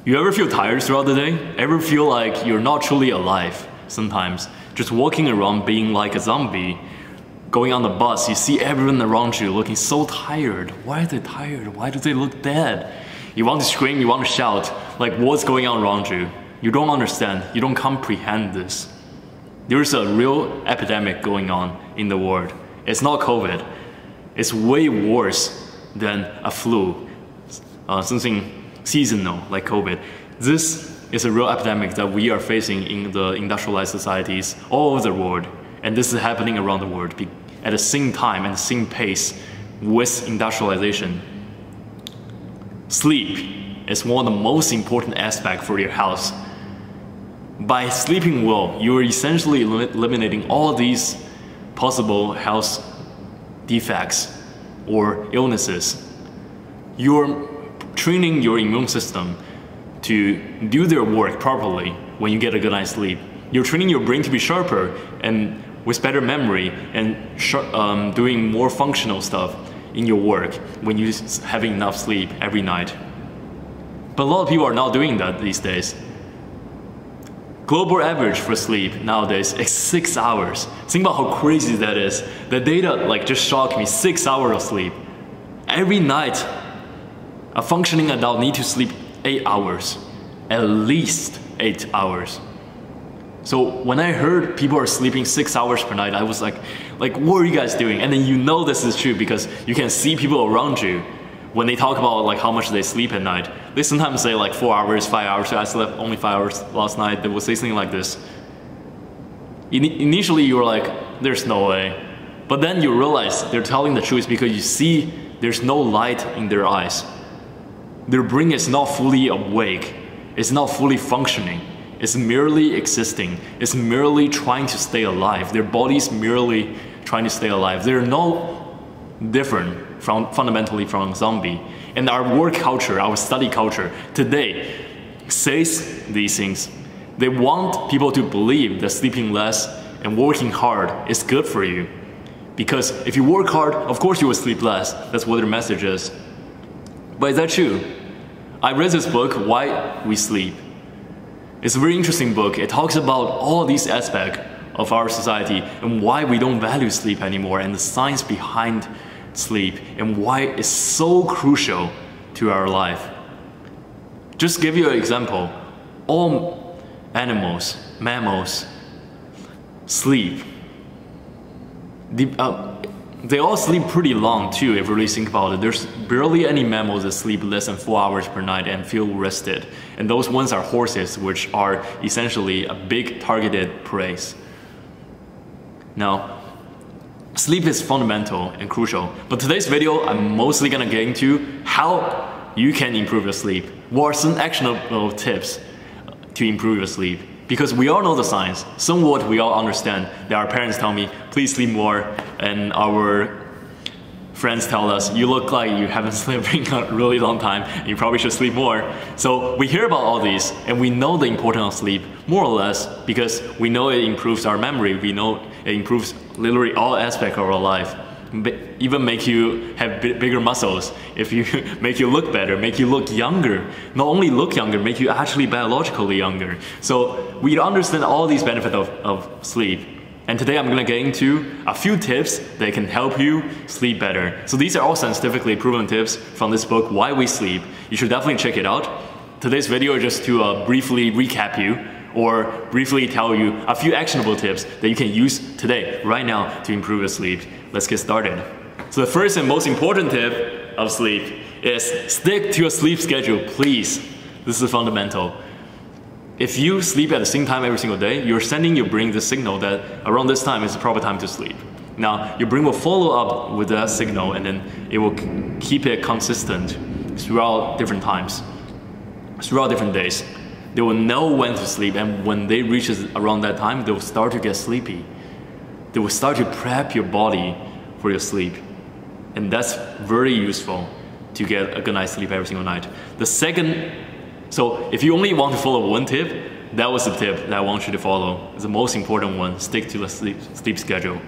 You ever feel tired throughout the day? Ever feel like you're not truly alive sometimes? Just walking around being like a zombie. Going on the bus, you see everyone around you looking so tired. Why are they tired? Why do they look dead? You want to scream, you want to shout, like what's going on around you? You don't understand, you don't comprehend this. There's a real epidemic going on in the world. It's not COVID. It's way worse than a flu, something seasonal like COVID. This is a real epidemic that we are facing in the industrialized societies all over the world. And this is happening around the world at the same time and the same pace with industrialization. Sleep is one of the most important aspects for your health. By sleeping well, you are essentially eliminating all these possible health defects or illnesses. You're training your immune system to do their work properly when you get a good night's sleep. You're training your brain to be sharper and with better memory and doing more functional stuff in your work when you're having enough sleep every night. But a lot of people are not doing that these days. Global average for sleep nowadays is 6 hours. Think about how crazy that is. The data just shocked me, 6 hours of sleep. Every night, a functioning adult needs to sleep 8 hours, at least 8 hours. So when I heard people are sleeping 6 hours per night, I was like, what are you guys doing? And then you know this is true because you can see people around you when they talk about how much they sleep at night. They sometimes say 4 hours, 5 hours. I slept only 5 hours last night. They will say something like this. Initially you were like, there's no way. But then you realize they're telling the truth because you see there's no light in their eyes. Their brain is not fully awake. It's not fully functioning. It's merely existing. It's merely trying to stay alive. Their body's merely trying to stay alive. They're no different fundamentally from a zombie. And our work culture, our study culture today says these things. They want people to believe that sleeping less and working hard is good for you. Because if you work hard, of course you will sleep less. That's what their message is. But is that true? I read this book, Why We Sleep. It's a very interesting book. It talks about all these aspects of our society and why we don't value sleep anymore and the science behind sleep and why it's so crucial to our life. Just give you an example. All animals, mammals, sleep. They all sleep pretty long too, if you really think about it. There's barely any mammals that sleep less than 4 hours per night and feel rested. And those ones are horses, which are essentially a big targeted prey. Now, sleep is fundamental and crucial. But today's video, I'm mostly gonna get into how you can improve your sleep. What are some actionable tips to improve your sleep? Because we all know the science. Somewhat we all understand that our parents tell me, please sleep more, and our friends tell us, you look like you haven't slept in a really long time, and you probably should sleep more. So we hear about all these, and we know the importance of sleep, more or less, because we know it improves our memory, we know it improves literally all aspects of our life. Even make you have bigger muscles, if you make you look better, make you look younger. Not only look younger, make you actually biologically younger. So we understand all these benefits of sleep. And today I'm gonna get into a few tips that can help you sleep better. So these are all scientifically proven tips from this book, Why We Sleep. You should definitely check it out. Today's video is just to briefly recap you or briefly tell you a few actionable tips that you can use today, right now, to improve your sleep. Let's get started. So the first and most important tip of sleep is stick to a sleep schedule, please. This is fundamental. If you sleep at the same time every single day, you're sending your brain the signal that around this time is the proper time to sleep. Now, your brain will follow up with that signal and then it will keep it consistent throughout different times, throughout different days. They will know when to sleep, and when they reach around that time, they will start to get sleepy. They will start to prep your body for your sleep. And that's very useful to get a good night's sleep every single night. The second, so if you only want to follow one tip, that was the tip that I want you to follow. It's the most important one, stick to the sleep schedule.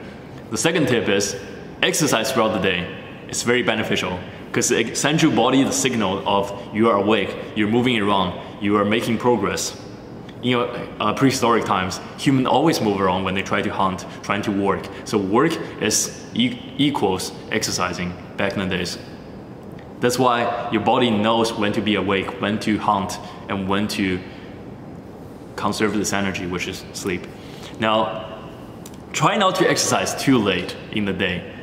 The second tip is exercise throughout the day. It's very beneficial. because it sends your body the signal of you are awake, you're moving around, you are making progress. In prehistoric times, humans always move around when they try to hunt, trying to work. So work is equals exercising back in the days. That's why your body knows when to be awake, when to hunt, and when to conserve this energy, which is sleep. Now, try not to exercise too late in the day.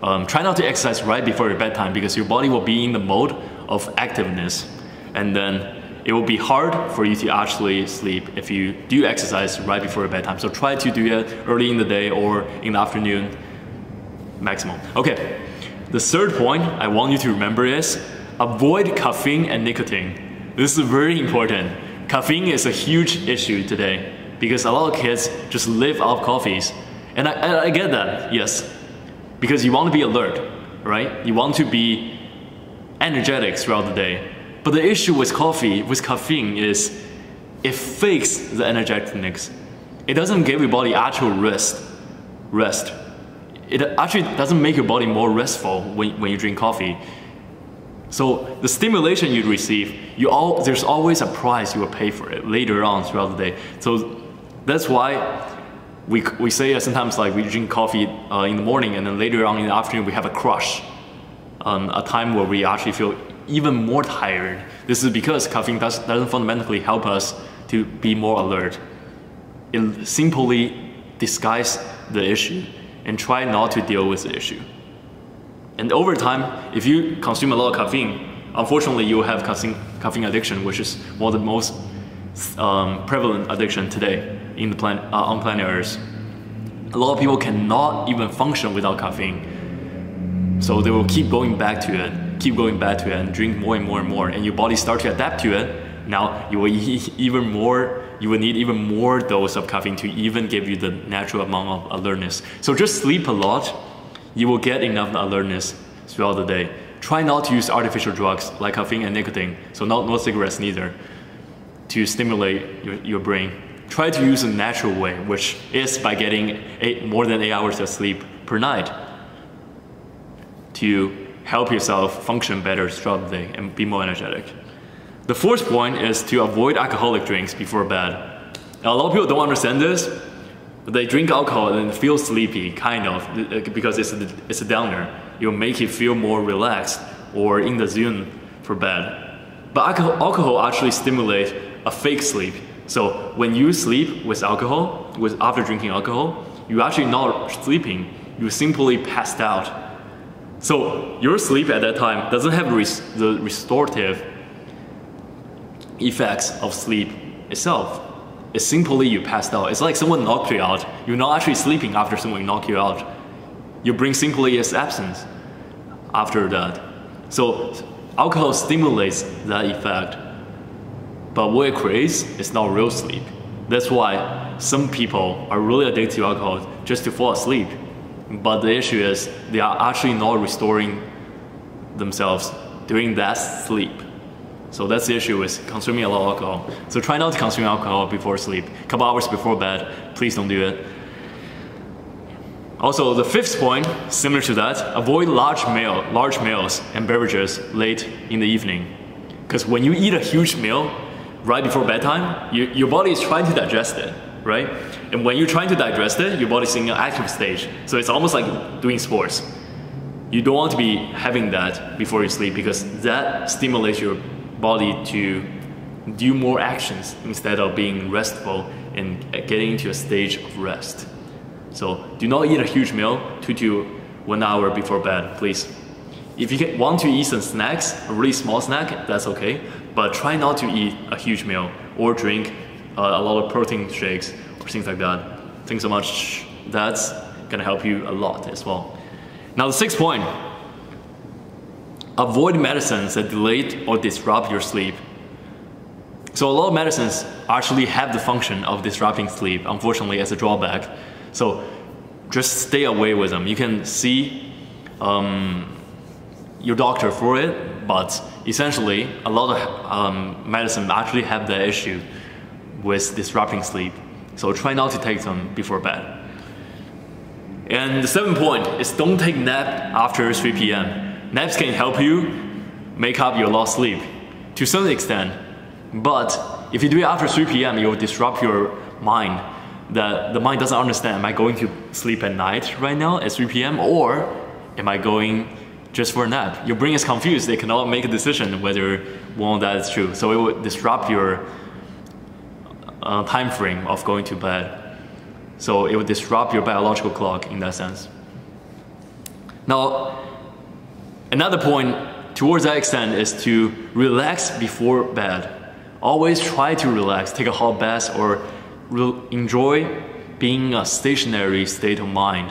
Try not to exercise right before your bedtime because your body will be in the mode of activeness, and then it will be hard for you to actually sleep if you do exercise right before your bedtime. So try to do it early in the day or in the afternoon maximum. Okay, the third point I want you to remember is avoid caffeine and nicotine. This is very important. Caffeine is a huge issue today because a lot of kids just live off coffees. And I get that, yes, because you want to be alert, right? You want to be energetic throughout the day. But the issue with caffeine is it fakes the energeticness. It doesn't give your body actual rest. It actually doesn't make your body more restful when you drink coffee. So the stimulation you receive, there's always a price you will pay for it later on throughout the day. So that's why we say sometimes like we drink coffee in the morning and then later on in the afternoon we have a crush. A time where we actually feel even more tired. This is because caffeine doesn't fundamentally help us to be more alert. It simply disguises the issue and try not to deal with the issue. And over time, if you consume a lot of caffeine, unfortunately you will have caffeine addiction, which is one of the most prevalent addiction today in the on planet Earth. A lot of people cannot even function without caffeine. So they will keep going back to it, and drink more and more and more, and your body starts to adapt to it. Now you will need even more dose of caffeine to even give you the natural amount of alertness. So just sleep a lot, you will get enough alertness throughout the day. Try not to use artificial drugs like caffeine and nicotine, so no cigarettes neither, to stimulate your brain. Try to use a natural way, which is by getting more than 8 hours of sleep per night to help yourself function better throughout the day and be more energetic. The fourth point is to avoid alcoholic drinks before bed. Now, a lot of people don't understand this, but they drink alcohol and feel sleepy, kind of, because it's a downer. It'll make you feel more relaxed or in the zone for bed. But alcohol actually stimulates a fake sleep. So when you sleep with alcohol, after drinking alcohol, you're actually not sleeping, you simply passed out. So your sleep at that time doesn't have the restorative effects of sleep itself. It's simply you passed out. It's like someone knocked you out. You're not actually sleeping after someone knocked you out. Your brain simply is absent after that. So alcohol stimulates that effect. But what it creates is not real sleep. That's why some people are really addicted to alcohol just to fall asleep. But the issue is they are actually not restoring themselves during that sleep. So that's the issue with consuming a lot of alcohol. So try not to consume alcohol before sleep. A couple hours before bed, please don't do it. Also, the fifth point, similar to that, avoid large meals and beverages late in the evening. Because when you eat a huge meal right before bedtime, your body is trying to digest it, right? And when you're trying to digest it, your body's in an active stage. So it's almost like doing sports. You don't want to be having that before you sleep because that stimulates your body to do more actions instead of being restful and getting into a stage of rest. So do not eat a huge meal 2 to 1 hour before bed, please. If you want to eat some snacks, a really small snack, that's okay. But try not to eat a huge meal or drink a lot of protein shakes or things like that. Thanks so much. That's gonna help you a lot as well. Now the sixth point, avoid medicines that delay or disrupt your sleep. So a lot of medicines actually have the function of disrupting sleep, unfortunately, as a drawback. So just stay away with them. You can see your doctor for it, but essentially a lot of medicine actually have the issue with disrupting sleep. So try not to take them before bed. And the seventh point is don't take nap after 3 p.m. naps can help you make up your lost sleep to some extent. But if you do it after 3 p.m., it will disrupt your mind. The mind doesn't understand, am I going to sleep at night right now at 3 p.m. or am I going just for a nap? Your brain is confused, they cannot make a decision whether one of that is true. So it will disrupt your time frame of going to bed. So it will disrupt your biological clock in that sense. Now, another point towards that extent is to relax before bed. Always try to relax, take a hot bath, or enjoy being in a stationary state of mind.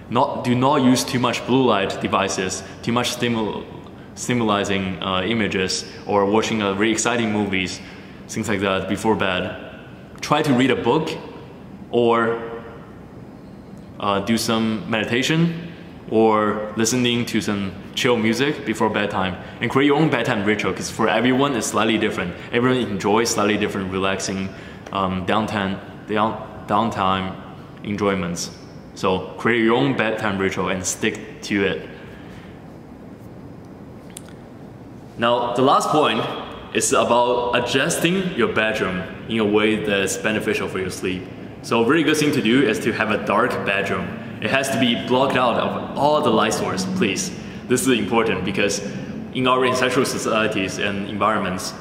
Do not use too much blue light devices, too much stimulating images, or watching really exciting movies, things like that before bed. Try to read a book or do some meditation or listening to some chill music before bedtime, and create your own bedtime ritual, because for everyone it's slightly different. Everyone enjoys slightly different relaxing downtime enjoyments. So create your own bedtime ritual and stick to it. Now the last point is about adjusting your bedroom in a way that's beneficial for your sleep. So a really good thing to do is to have a dark bedroom. It has to be blocked out of all the light source, please. This is important because in our ancestral societies and environments,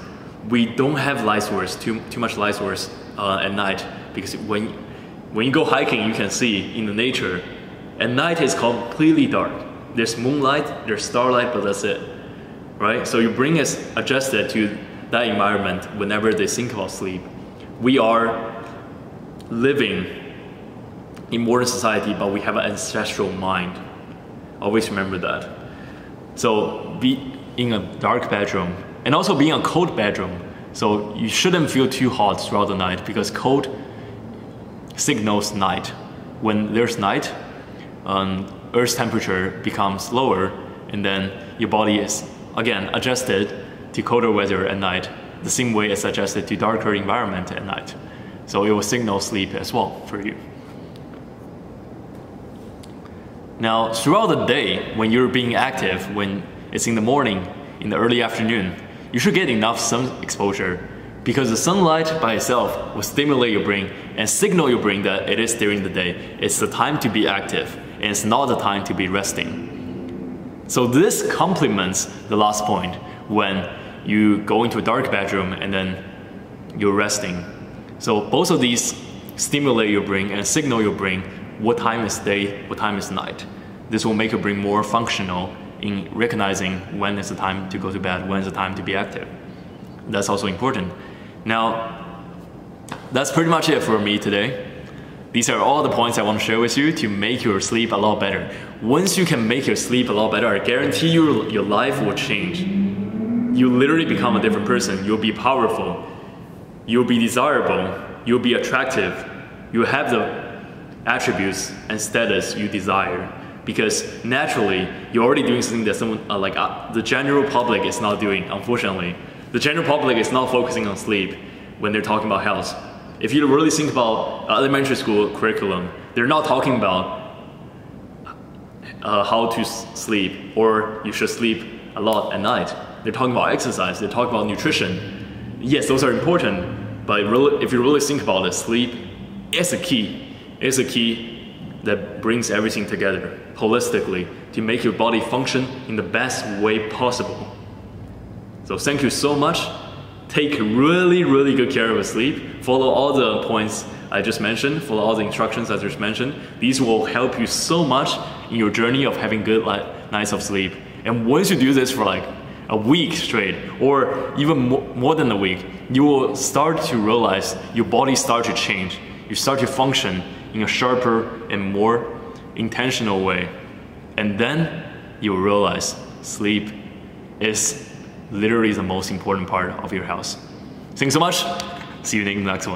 we don't have light source, too much light source at night, because when you go hiking, you can see in the nature, at night it's completely dark. There's moonlight, there's starlight, but that's it, right? So your brain is adjusted to that environment whenever they think about sleep. We are living in modern society, but we have an ancestral mind. Always remember that. So be in a dark bedroom, and also be in a cold bedroom. So you shouldn't feel too hot throughout the night, because cold signals night. When there's night, Earth's temperature becomes lower, and then your body is again adjusted to colder weather at night, the same way it's adjusted to darker environment at night. So it will signal sleep as well for you. Now, throughout the day, when you're being active, when it's in the morning, in the early afternoon, you should get enough sun exposure, because the sunlight by itself will stimulate your brain and signal your brain that it is during the day. It's the time to be active, and it's not the time to be resting. So this complements the last point, when you go into a dark bedroom and then you're resting. So both of these stimulate your brain and signal your brain what time is day, what time is night. This will make your brain more functional in recognizing when is the time to go to bed, when is the time to be active. That's also important. Now, that's pretty much it for me today. These are all the points I want to share with you to make your sleep a lot better. Once you can make your sleep a lot better, I guarantee you your life will change. You literally become a different person. You'll be powerful. You'll be desirable. You'll be attractive. You'll have the attributes and status you desire, because naturally you're already doing something that someone the general public is not doing. Unfortunately, the general public is not focusing on sleep when they're talking about health. If you really think about elementary school curriculum, they're not talking about how to sleep, or you should sleep a lot at night. They're talking about exercise, they're talking about nutrition. Yes, those are important, but if you really think about it, sleep is a key. It's a key that brings everything together holistically to make your body function in the best way possible. So thank you so much. Take really, really good care of your sleep. Follow all the points I just mentioned. Follow all the instructions I just mentioned. These will help you so much in your journey of having good nights of sleep. And once you do this for like a week straight, or even more than a week, you will start to realize your body starts to change. You start to function in a sharper and more intentional way. And then you will realize sleep is literally the most important part of your health. Thanks so much. See you in the next one.